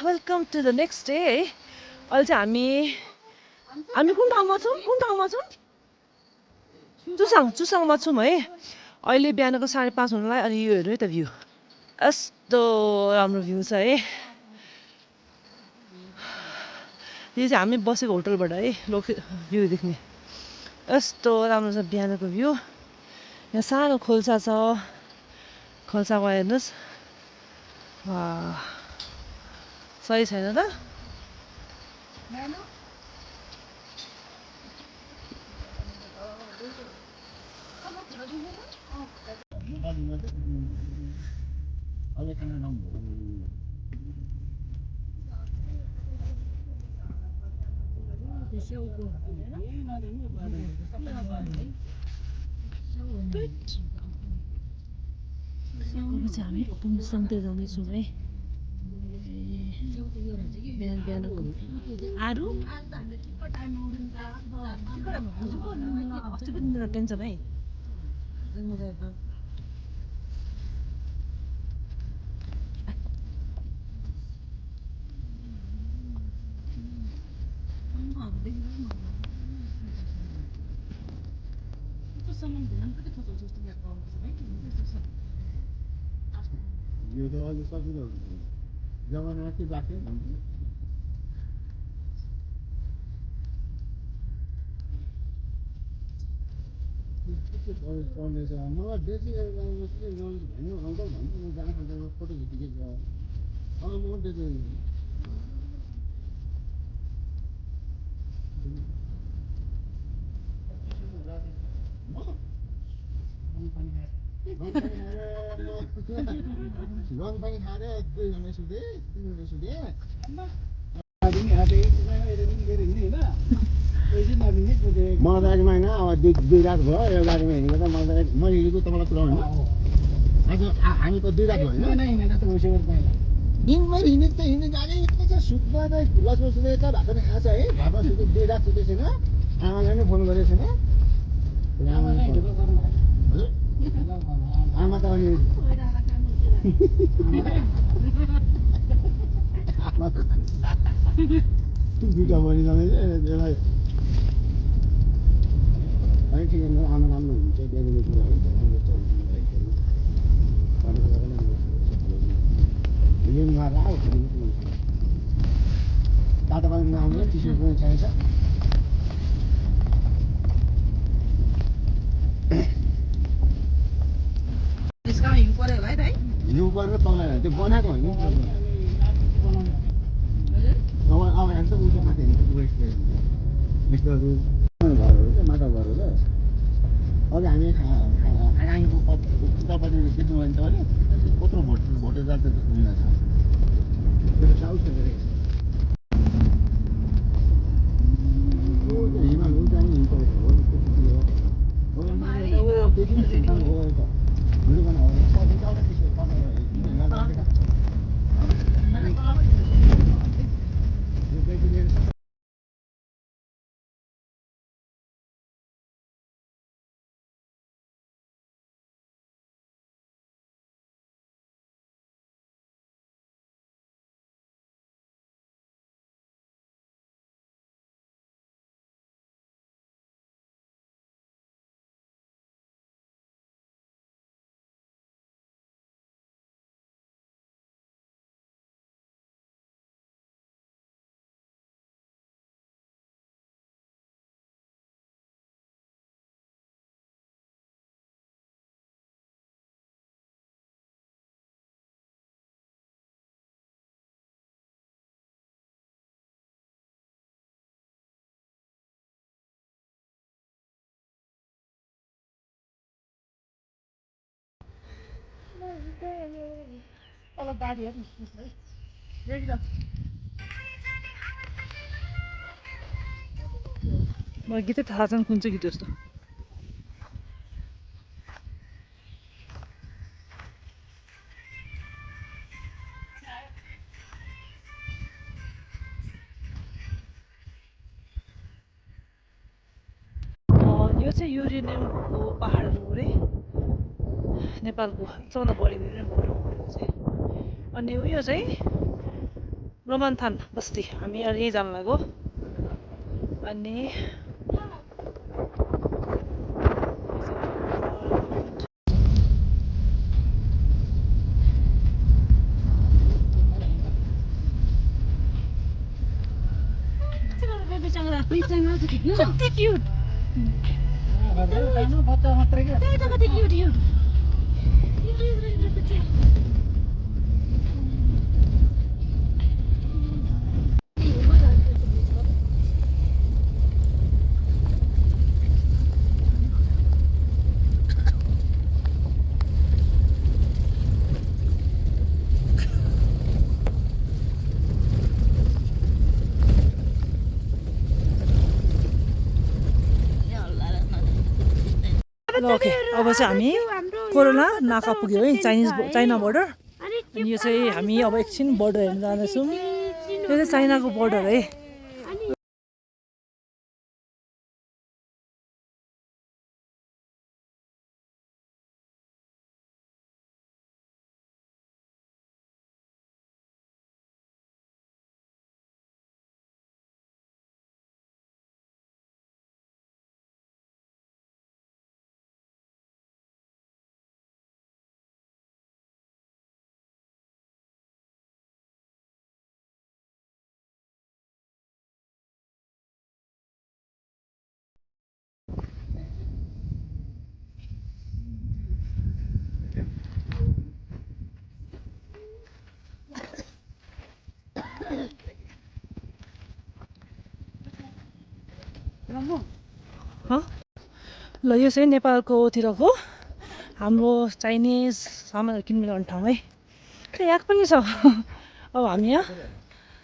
Welcome to the next day है। अहिले चाहिँ हामी कुन ठाउँमा छौँ? चुसाङमा छौँ है। अहिले बिहानको 5:30 हुनलाई। अनि यो हेर्नु है त भ्यू, यस्तो राम्रो भ्यू छ है। यो चाहिँ हामी बसेको होटलबाट है भ्यू देख्ने। यस्तो राम्रो छ बिहानको भ्यू। यहाँ सानो खोल्सा छ, खोल्सामा हेर्नुहोस्। सही छैन त? अब चाहिँ हामी पुमसङतिर जाँदैछौँ है। बिहानको आरू अस्ति पनि टेन्सन है। यो त अहिले सजिलो जमाना के बाँकी पढ्दैछ। मलाई बेसी भन्नु अङ्कल भन्नु म जान सक्दैन, फोटो खिचिदिएको म बेसी गन पनि खाएर 2 घन्टा सुतेँ, 3 घन्टा सुतेँ। मलाई दाजुमा होइन, अब 2 रात भयो। एउटा दाजुमा हिँडेको त मैले हिँडेको तपाईँलाई पुऱ्याउनु आज हामी त 2 रात भयो होइन। दिनभर हिँडेको त हिँड्ने जाने सुत्दा त लसमा सुतेको छ, भात पनि खाएको छ है। घरमा सुते 2 रात सुतेको छैन। आमालाई पनि फोन गरेको छैन। आमा त अनि दुईटा बहिनी यसलाई है ठिकै आमा राम्रो हुन्छ। तातो पानी नआउने चिसो पनि चाहिन्छ। हिउँ परेर तल त्यो बनाएको होइन। अब हेर्छ उसो माथि यस्तोहरू माटो गरेर अघि हामी आगामीको उत्तरपट्टि देख्नु भयो भने त कत्रो भोटे जान्छ जस्तो हुँदैछ। त्यो साउथ हिमाल हुन्छ नि मलाई गीतै थाहा छैन कुन चाहिँ गीत जस्तो। यो चाहिँ युरेनियमको पहाडहरू हो रे, नेपालको सबभन्दा बढी युरेनियम पहाड। अनि उयो चाहिँ रोमनथान बस्ती हामी अहिले यहीँ जानु लाग्यो अनि कति क्युट बच्चा मात्रै क्या कति क्युट क्युट ल ओके अब चाहिँ हामी कोरोना नाका पुग्यो है चाइना बोर्डर अनि यो चाहिँ हामी अब एकछिन बोर्डर हेर्न जाँदैछौँ यो चाहिँ चाइनाको बोर्डर है ल यो चाहिँ नेपालकोतिरको हाम्रो चाइनिज सामानहरू किन्ने गर्ने ठाउँ है यहाँ पनि छ अब हामी यहाँ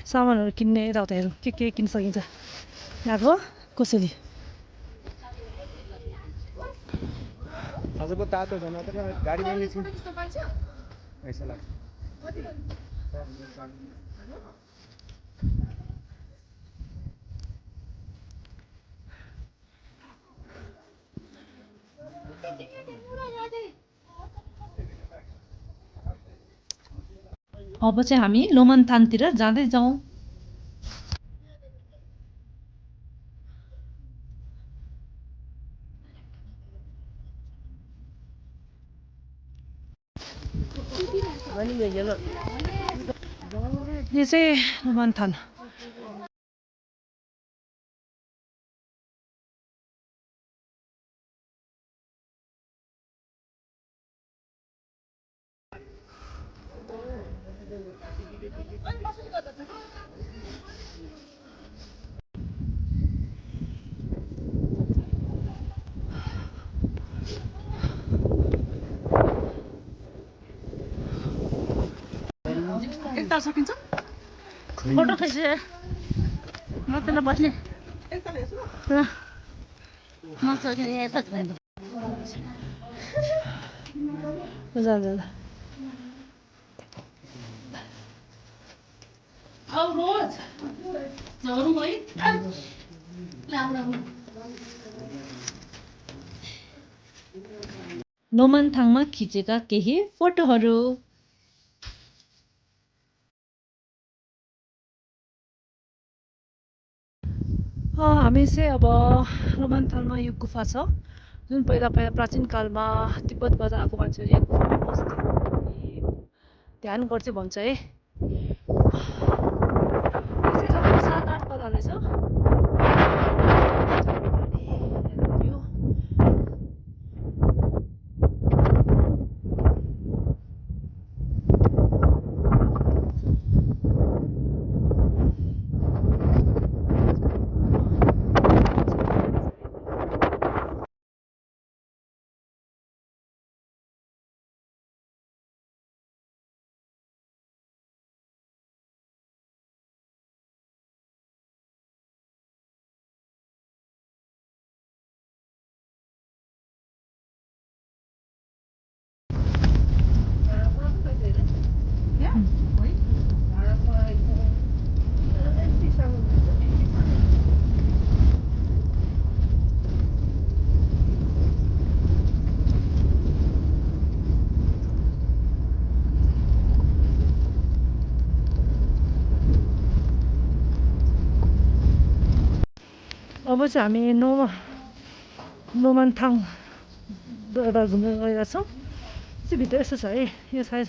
सामानहरू किन्ने यताउता हेरौँ के किन्न सकिन्छ यहाँको कसरी आजको तातो छ नत्र गाडीमा निस्किनु पैसा लाग्छ अब चाहिँ हामी लोमनथानतिर जाँदै जाउँ यो चाहिँ लोमनथान एकताल सकिन्छ फोटो खिचे म त्यसलाई बस्ने लोमनथाङमा खिचेका केही फोटोहरू हामी चाहिँ अब लोमनथानमा यो गुफा छ जुन पहिला प्राचीन कालमा तिब्बतबाट आएको मान्छेहरू यहाँ गुफामा बस्थ्यो अनि ध्यान गर्छ भन्छ है यो चाहिँ लगभग 7-8 तला रहेछ अब चाहिँ हामी नोमानथाङ दरबार घुम्न गएका छौँ। चाहिँ भित्र यस्तो छ है, यो सायद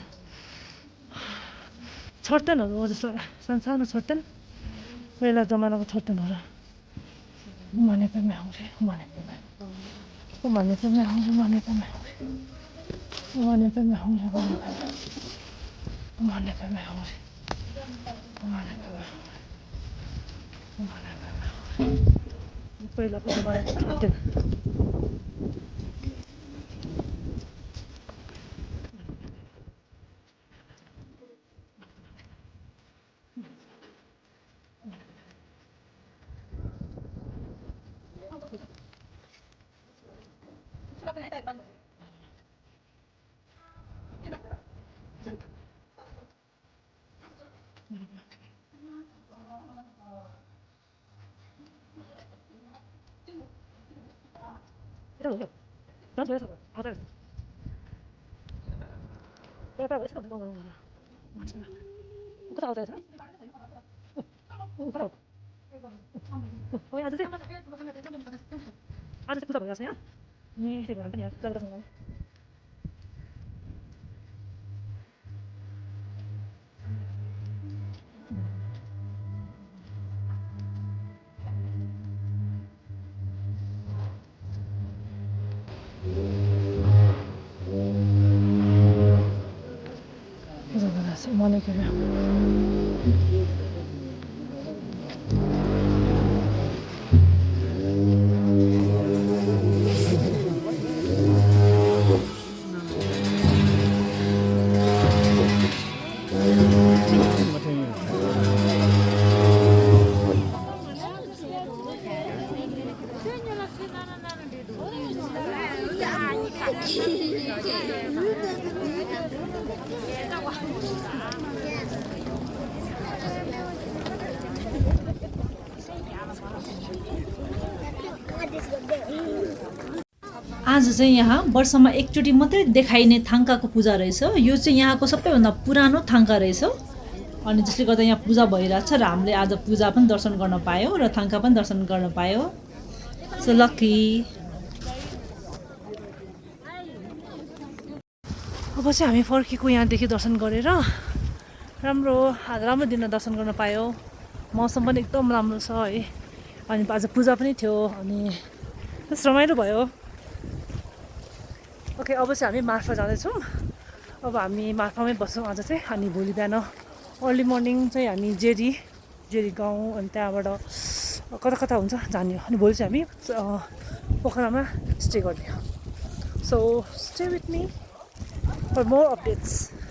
छोर्तेनहरू हो जस्तो सानो छोर्तेन, पहिला जमानाको छोर्तेनहरू। घुमाने पे मैं आउँछु, घुमाने पे मैं आउँछु, घुमाने पे मैं आउँछु, घुमाने पे मैं आउँछु, घुमाने पे मैं आउँछु, घुमाने पे मैं आउँछु, घुमाने पे मैं आउँछु, घुमाने पे मैं आउँछु। पहिलाको जमानाको छोर्तेन। आज चाहिँ पूजा भइरहेको छ यहाँ, अनि त्यही भएर पनि यहाँ पूजा गर्छौँ। पूजा गरेर चाहिँ मनेको आज चाहिँ यहाँ वर्षमा एकचोटि मात्रै देखाइने थाङ्काको पूजा रहेछ। यो चाहिँ यहाँको सबैभन्दा पुरानो थाङ्का रहेछ, अनि जसले गर्दा यहाँ पूजा भइरहेछ र हामीले आज पूजा पनि दर्शन गर्न पायौँ र थाङ्का पनि दर्शन गर्न पायौँ। So lucky. अब चाहिँ हामी फर्केको यहाँदेखि दर्शन गरेर राम्रो दिन दर्शन गर्न पायौँ। मौसम पनि एकदम राम्रो छ है, अनि आज पूजा पनि थियो, अनि रमाइलो भयो। ओके, अब चाहिँ हामी मार्फा जाँदैछौँ। अब हामी मार्फामै बस्छौँ आज चाहिँ, अनि भोलि बिहान अर्ली मर्निङ चाहिँ हामी जेरी गाउँ, अनि त्यहाँबाट कता हुन्छ जाने हो, अनि भोलि चाहिँ हामी पोखरामा स्टे गर्ने हो। So stay with me for more updates.